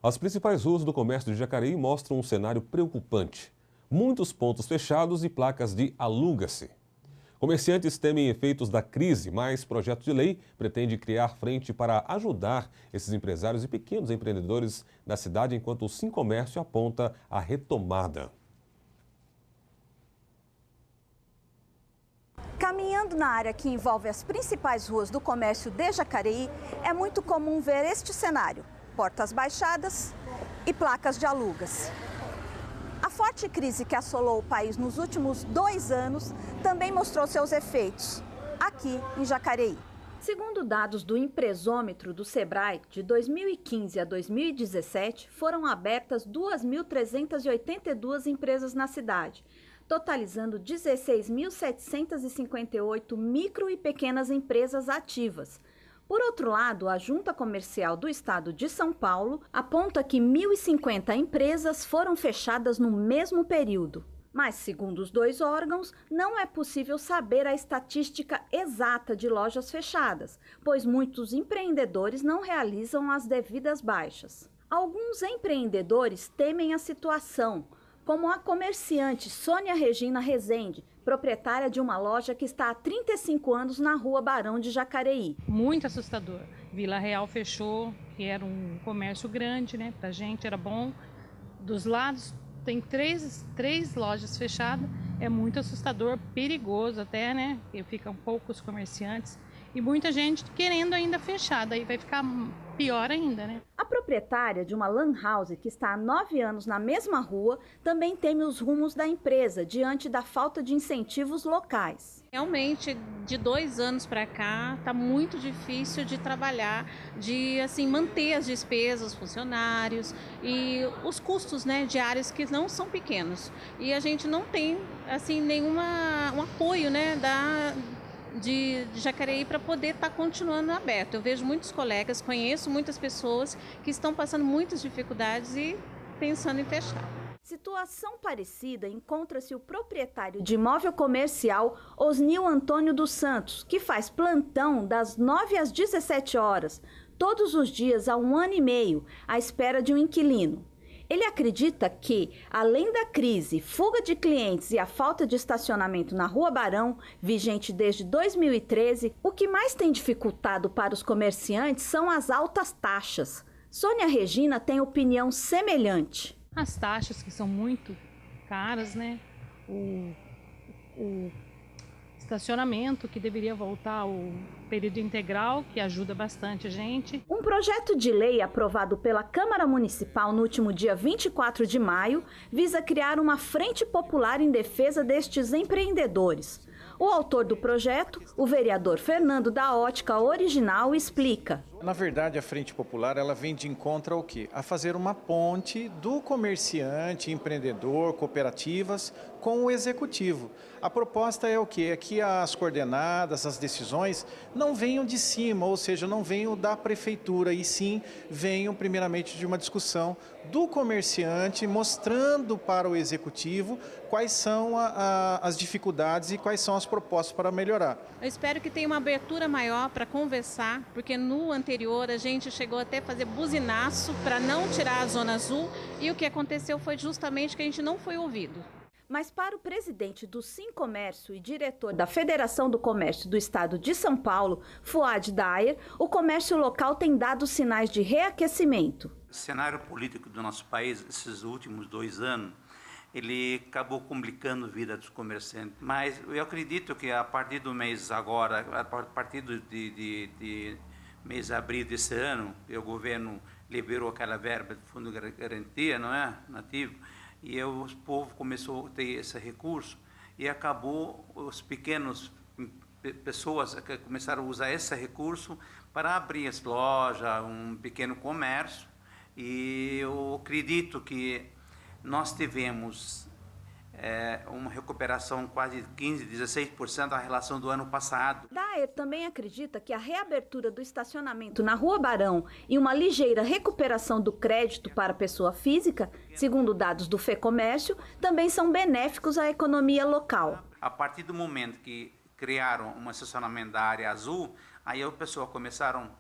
As principais ruas do comércio de Jacareí mostram um cenário preocupante. Muitos pontos fechados e placas de aluga-se. Comerciantes temem efeitos da crise, mas projeto de lei pretende criar frente para ajudar esses empresários e pequenos empreendedores da cidade, enquanto o Sincomércio aponta a retomada. Caminhando na área que envolve as principais ruas do comércio de Jacareí, é muito comum ver este cenário: portas baixadas e placas de alugas. A forte crise que assolou o país nos últimos 2 anos também mostrou seus efeitos aqui em Jacareí. Segundo dados do Empresômetro do Sebrae, de 2015 a 2017, foram abertas 2.382 empresas na cidade, totalizando 16.758 micro e pequenas empresas ativas. Por outro lado, a Junta Comercial do Estado de São Paulo aponta que 1.050 empresas foram fechadas no mesmo período. Mas, segundo os 2 órgãos, não é possível saber a estatística exata de lojas fechadas, pois muitos empreendedores não realizam as devidas baixas. Alguns empreendedores temem a situação, como a comerciante Sônia Regina Rezende, proprietária de uma loja que está há 35 anos na Rua Barão de Jacareí. Muito assustador. Vila Real fechou, que era um comércio grande, né? Pra gente era bom. Dos lados tem três lojas fechadas. É muito assustador, perigoso até, né? Porque ficam poucos comerciantes e muita gente querendo ainda fechar. Daí vai ficar pior ainda, né? A proprietária de uma lan house que está há 9 anos na mesma rua também teme os rumos da empresa diante da falta de incentivos locais. Realmente, de 2 anos para cá, está muito difícil de trabalhar, de assim manter as despesas, os funcionários e os custos, né, diários que não são pequenos. E a gente não tem assim um apoio, né, de Jacareí para poder estar continuando aberto. Eu vejo muitos colegas, conheço muitas pessoas que estão passando muitas dificuldades e pensando em fechar. Situação parecida encontra-se o proprietário de imóvel comercial Osnil Antônio dos Santos, que faz plantão das 9 às 17 horas, todos os dias há 1 ano e meio, à espera de um inquilino. Ele acredita que, além da crise, fuga de clientes e a falta de estacionamento na Rua Barão, vigente desde 2013, o que mais tem dificultado para os comerciantes são as altas taxas. Sônia Regina tem opinião semelhante. As taxas que são muito caras, né? O estacionamento que deveria voltar ao período integral, que ajuda bastante a gente. Um projeto de lei aprovado pela Câmara Municipal no último dia 24 de maio visa criar uma frente popular em defesa destes empreendedores. O autor do projeto, o vereador Fernando da Ótica Original, explica. Na verdade, a Frente Popular ela vem de encontro ao quê? A fazer uma ponte do comerciante, empreendedor, cooperativas com o executivo. A proposta é o quê? É que as coordenadas, as decisões não venham de cima, ou seja, não venham da prefeitura, e sim venham primeiramente de uma discussão do comerciante, mostrando para o executivo quais são as dificuldades e quais são as propostas para melhorar. Eu espero que tenha uma abertura maior para conversar, porque no anterior a gente chegou até a fazer buzinaço para não tirar a zona azul, e o que aconteceu foi justamente que a gente não foi ouvido. Mas para o presidente do Sincomércio e diretor da Federação do Comércio do Estado de São Paulo, Fuad Dayer, o comércio local tem dado sinais de reaquecimento. O cenário político do nosso país, esses últimos 2 anos, ele acabou complicando a vida dos comerciantes. Mas eu acredito que a partir do mês agora, a partir de mês de abril desse ano, o governo liberou aquela verba do Fundo de Garantia, não é? Nativo. E o povo começou a ter esse recurso e acabou os pequenos pessoas que começaram a usar esse recurso para abrir as lojas, um pequeno comércio. E eu acredito que nós tivemos uma recuperação quase de 15%, 16% da relação do ano passado. Daer também acredita que a reabertura do estacionamento na Rua Barão e uma ligeira recuperação do crédito para a pessoa física, segundo dados do FEComércio, também são benéficos à economia local. A partir do momento que criaram um estacionamento da área azul, aí as pessoas começaram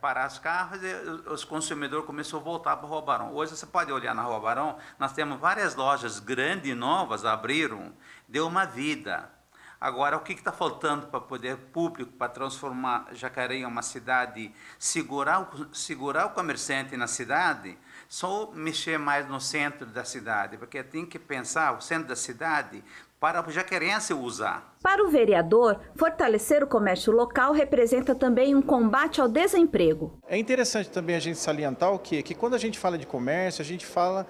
parar os carros e os consumidores começaram a voltar para a Rua Barão. Hoje você pode olhar na Rua Barão, nós temos várias lojas grandes e novas, abriram, deu uma vida. Agora, o que está faltando para o poder público, para transformar Jacareí em uma cidade, segurar o comerciante na cidade, só mexer mais no centro da cidade, porque tem que pensar o centro da cidade para o jacarense usar. Para o vereador, fortalecer o comércio local representa também um combate ao desemprego. É interessante também a gente salientar o quê? Que quando a gente fala de comércio, a gente fala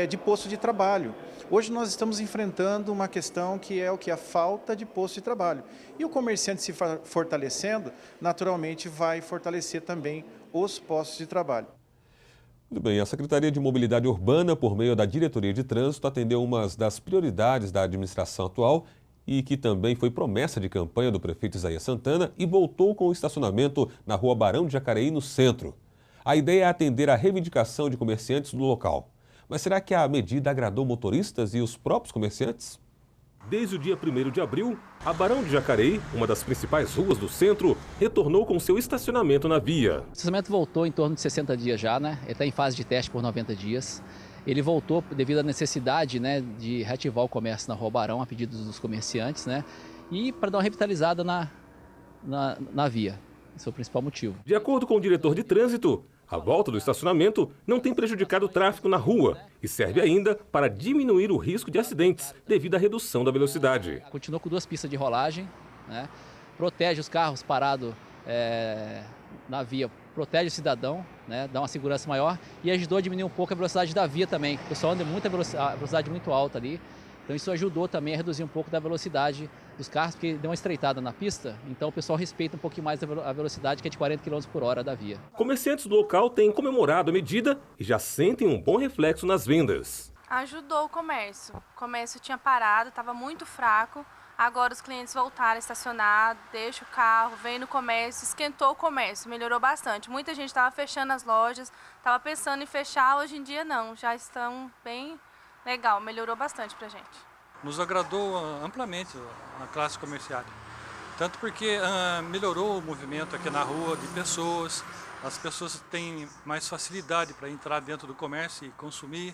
de posto de trabalho. Hoje nós estamos enfrentando uma questão que é o que? A falta de posto de trabalho. E o comerciante se fortalecendo, naturalmente vai fortalecer também os postos de trabalho. Muito bem, a Secretaria de Mobilidade Urbana, por meio da Diretoria de Trânsito, atendeu uma das prioridades da administração atual e que também foi promessa de campanha do prefeito Isaías Santana e voltou com o estacionamento na Rua Barão de Jacareí, no centro. A ideia é atender a reivindicação de comerciantes do local. Mas será que a medida agradou motoristas e os próprios comerciantes? Desde o dia 1º de abril, a Barão de Jacareí, uma das principais ruas do centro, retornou com seu estacionamento na via. O estacionamento voltou em torno de 60 dias já, né? Ele está em fase de teste por 90 dias. Ele voltou devido à necessidade, né, de reativar o comércio na Rua Barão, a pedido dos comerciantes, né? E para dar uma revitalizada na via. Esse é o principal motivo. De acordo com o diretor de trânsito, a volta do estacionamento não tem prejudicado o tráfego na rua e serve ainda para diminuir o risco de acidentes devido à redução da velocidade. Continua com 2 pistas de rolagem, né? Protege os carros parados na via, protege o cidadão, né? Dá uma segurança maior e ajudou a diminuir um pouco a velocidade da via também. O pessoal anda a velocidade muito alta ali. Então isso ajudou também a reduzir um pouco da velocidade dos carros, porque deu uma estreitada na pista, então o pessoal respeita um pouquinho mais a velocidade, que é de 40 km por hora da via. Comerciantes do local têm comemorado a medida e já sentem um bom reflexo nas vendas. Ajudou o comércio. O comércio tinha parado, estava muito fraco. Agora os clientes voltaram a estacionar, deixa o carro, vem no comércio, esquentou o comércio, melhorou bastante. Muita gente estava fechando as lojas, estava pensando em fechar, hoje em dia não, já estão bem legal, melhorou bastante pra gente. Nos agradou amplamente a classe comercial, tanto porque melhorou o movimento aqui na rua de pessoas, as pessoas têm mais facilidade para entrar dentro do comércio e consumir,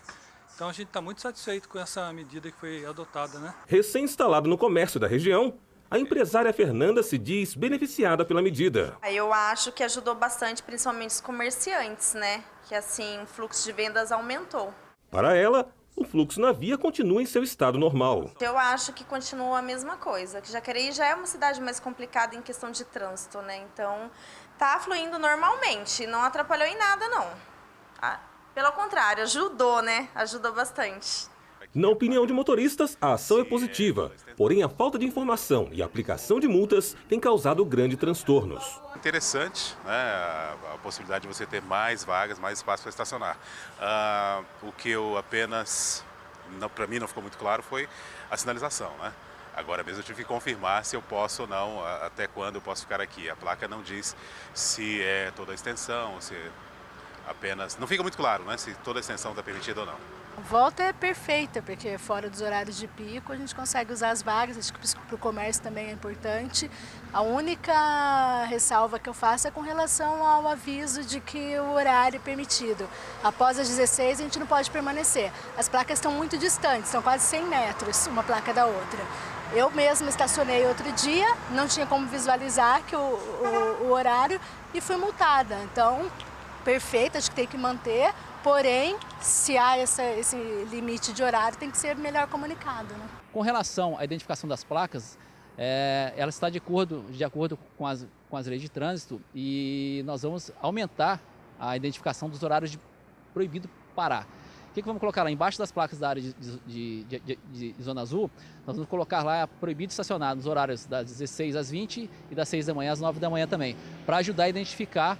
então a gente está muito satisfeito com essa medida que foi adotada, né? Recém-instalado no comércio da região, a empresária Fernanda se diz beneficiada pela medida. Eu acho que ajudou bastante, principalmente os comerciantes, né? Que assim, o fluxo de vendas aumentou. Para ela, o fluxo na via continua em seu estado normal. Eu acho que continua a mesma coisa, que Jacareí já é uma cidade mais complicada em questão de trânsito, né? Então, tá fluindo normalmente, não atrapalhou em nada, não. Pelo contrário, ajudou, né? Ajudou bastante. Na opinião de motoristas, a ação é positiva, porém a falta de informação e a aplicação de multas tem causado grandes transtornos. Interessante, né, a possibilidade de você ter mais vagas, mais espaço para estacionar. O que eu apenas, para mim não ficou muito claro, foi a sinalização, né? Agora mesmo eu tive que confirmar se eu posso ou não, até quando eu posso ficar aqui. A placa não diz se é toda a extensão, se apenas... Não fica muito claro, né, se toda a extensão está permitida ou não. A volta é perfeita, porque fora dos horários de pico a gente consegue usar as vagas, acho que para o comércio também é importante. A única ressalva que eu faço é com relação ao aviso de que o horário é permitido. Após as 16 a gente não pode permanecer. As placas estão muito distantes, são quase 100 metros uma placa da outra. Eu mesma estacionei outro dia, não tinha como visualizar que o horário e fui multada. Então, perfeito, acho que tem que manter. Porém, se há esse limite de horário, tem que ser melhor comunicado, né? Com relação à identificação das placas, ela está de acordo com as leis de trânsito e nós vamos aumentar a identificação dos horários de proibido parar. O que vamos colocar lá? Embaixo das placas da área de zona azul, nós vamos colocar lá proibido estacionar nos horários das 16 às 20 e das 6 da manhã às 9 da manhã também, para ajudar a identificar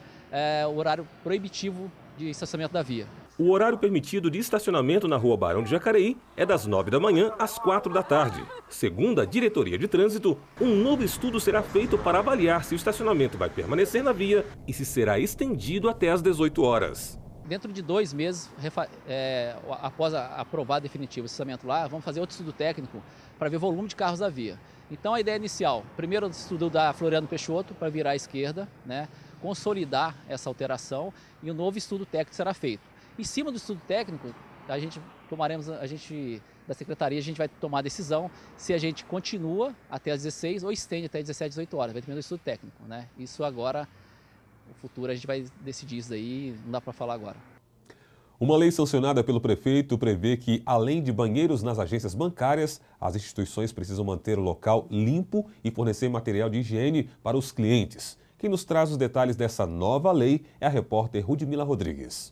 o horário proibitivo de estacionamento da via. O horário permitido de estacionamento na Rua Barão de Jacareí é das 9 da manhã às 4 da tarde. Segundo a Diretoria de Trânsito, um novo estudo será feito para avaliar se o estacionamento vai permanecer na via e se será estendido até às 18 horas. Dentro de 2 meses, após aprovar definitivo o estacionamento lá, vamos fazer outro estudo técnico para ver o volume de carros da via. Então a ideia inicial, primeiro o estudo da Floriano Peixoto para virar à esquerda, né? consolidar essa alteração e um novo estudo técnico será feito. Em cima do estudo técnico, a gente da Secretaria, a gente vai tomar a decisão se a gente continua até as 16 ou estende até 17, 18 horas, vai depender do estudo técnico, né? Isso agora, no futuro, a gente vai decidir isso daí, não dá para falar agora. Uma lei sancionada pelo prefeito prevê que, além de banheiros nas agências bancárias, as instituições precisam manter o local limpo e fornecer material de higiene para os clientes. Quem nos traz os detalhes dessa nova lei é a repórter Rudmila Rodrigues.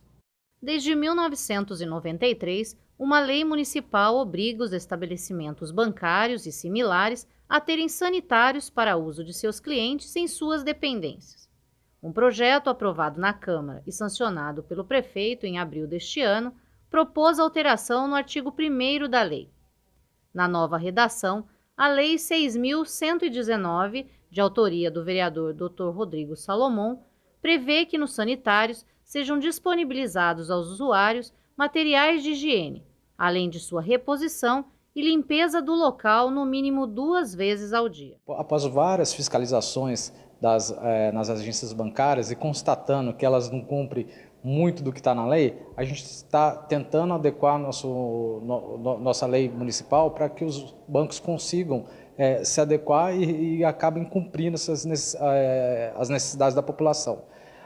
Desde 1993, uma lei municipal obriga os estabelecimentos bancários e similares a terem sanitários para uso de seus clientes em suas dependências. Um projeto aprovado na Câmara e sancionado pelo prefeito em abril deste ano propôs alteração no artigo 1º da lei. Na nova redação, a Lei 6.119, de autoria do vereador Dr. Rodrigo Salomão, prevê que nos sanitários sejam disponibilizados aos usuários materiais de higiene, além de sua reposição e limpeza do local no mínimo 2 vezes ao dia. Após várias fiscalizações nas agências bancárias e constatando que elas não cumprem muito do que está na lei, a gente está tentando adequar nossa lei municipal para que os bancos consigam se adequar e acabem cumprindo as necessidades da população.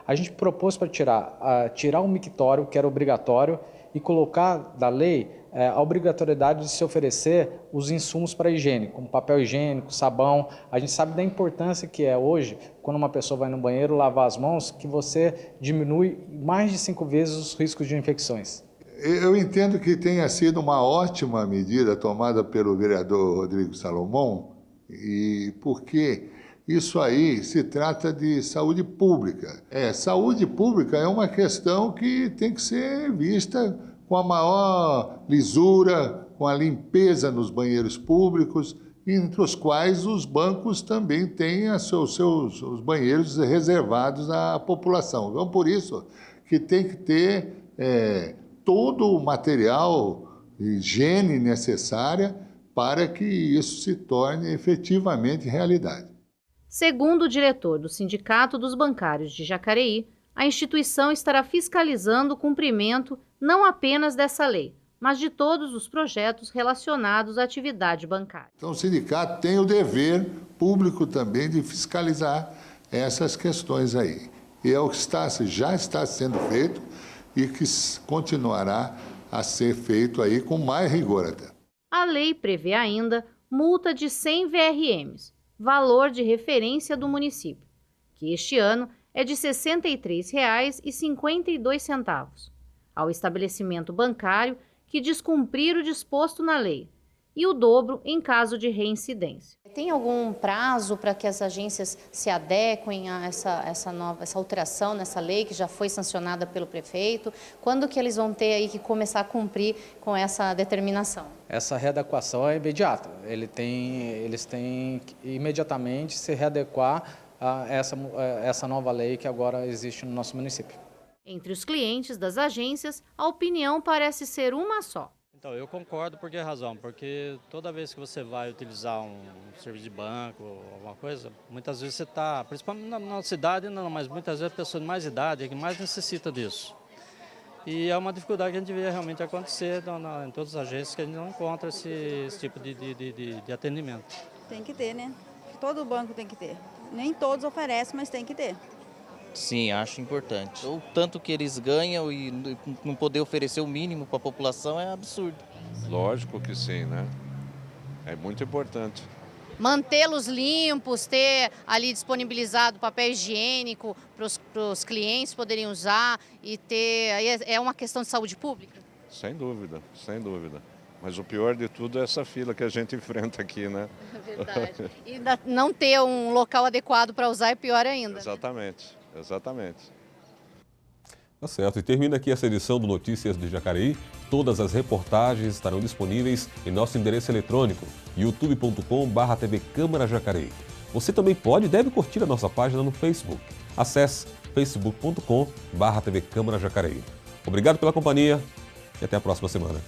A gente propôs para tirar o mictório, que era obrigatório, e colocar da lei a obrigatoriedade de se oferecer os insumos para a higiene, como papel higiênico, sabão. A gente sabe da importância que é hoje, quando uma pessoa vai no banheiro lavar as mãos, que você diminui mais de 5 vezes os riscos de infecções. Eu entendo que tenha sido uma ótima medida tomada pelo vereador Rodrigo Salomão, e porque isso aí se trata de saúde pública. Saúde pública é uma questão que tem que ser vista com a maior lisura, com a limpeza nos banheiros públicos, entre os quais os bancos também têm os seus banheiros reservados à população. Então, por isso que tem que ter todo o material de higiene necessária para que isso se torne efetivamente realidade. Segundo o diretor do Sindicato dos Bancários de Jacareí, a instituição estará fiscalizando o cumprimento não apenas dessa lei, mas de todos os projetos relacionados à atividade bancária. Então, o sindicato tem o dever público também de fiscalizar essas questões aí. E é o que já está sendo feito e que continuará a ser feito aí com mais rigor até. A lei prevê ainda multa de 100 VRMs, valor de referência do município, que este ano é de R$ 63,52, ao estabelecimento bancário que descumprir o disposto na lei, e o dobro em caso de reincidência. Tem algum prazo para que as agências se adequem a essa alteração nessa lei que já foi sancionada pelo prefeito? Quando que eles vão ter aí que começar a cumprir com essa determinação? Essa readequação é imediata. Eles têm que imediatamente se readequar a essa nova lei que agora existe no nosso município. Entre os clientes das agências, a opinião parece ser uma só. Então, eu concordo por que razão? Porque toda vez que você vai utilizar um serviço de banco ou alguma coisa, muitas vezes você está, principalmente na nossa cidade, não, mas muitas vezes a pessoa de mais idade é que mais necessita disso. E é uma dificuldade que a gente vê realmente acontecer em todas as agências, que a gente não encontra esse tipo de atendimento. Tem que ter, né? Todo banco tem que ter. Nem todos oferecem, mas tem que ter. Sim, acho importante. O tanto que eles ganham e não poder oferecer o mínimo para a população é absurdo. Lógico que sim, né? É muito importante. Mantê-los limpos, ter ali disponibilizado papel higiênico para os clientes poderem usar e ter... É uma questão de saúde pública? Sem dúvida, sem dúvida. Mas o pior de tudo é essa fila que a gente enfrenta aqui, né? É verdade. E não ter um local adequado para usar é pior ainda. Exatamente, né? Exatamente. Tá certo. E termina aqui essa edição do Notícias de Jacareí. Todas as reportagens estarão disponíveis em nosso endereço eletrônico, youtube.com/TV Câmara Jacareí. Você também pode e deve curtir a nossa página no Facebook. Acesse facebook.com/TV Câmara Jacareí. Obrigado pela companhia e até a próxima semana.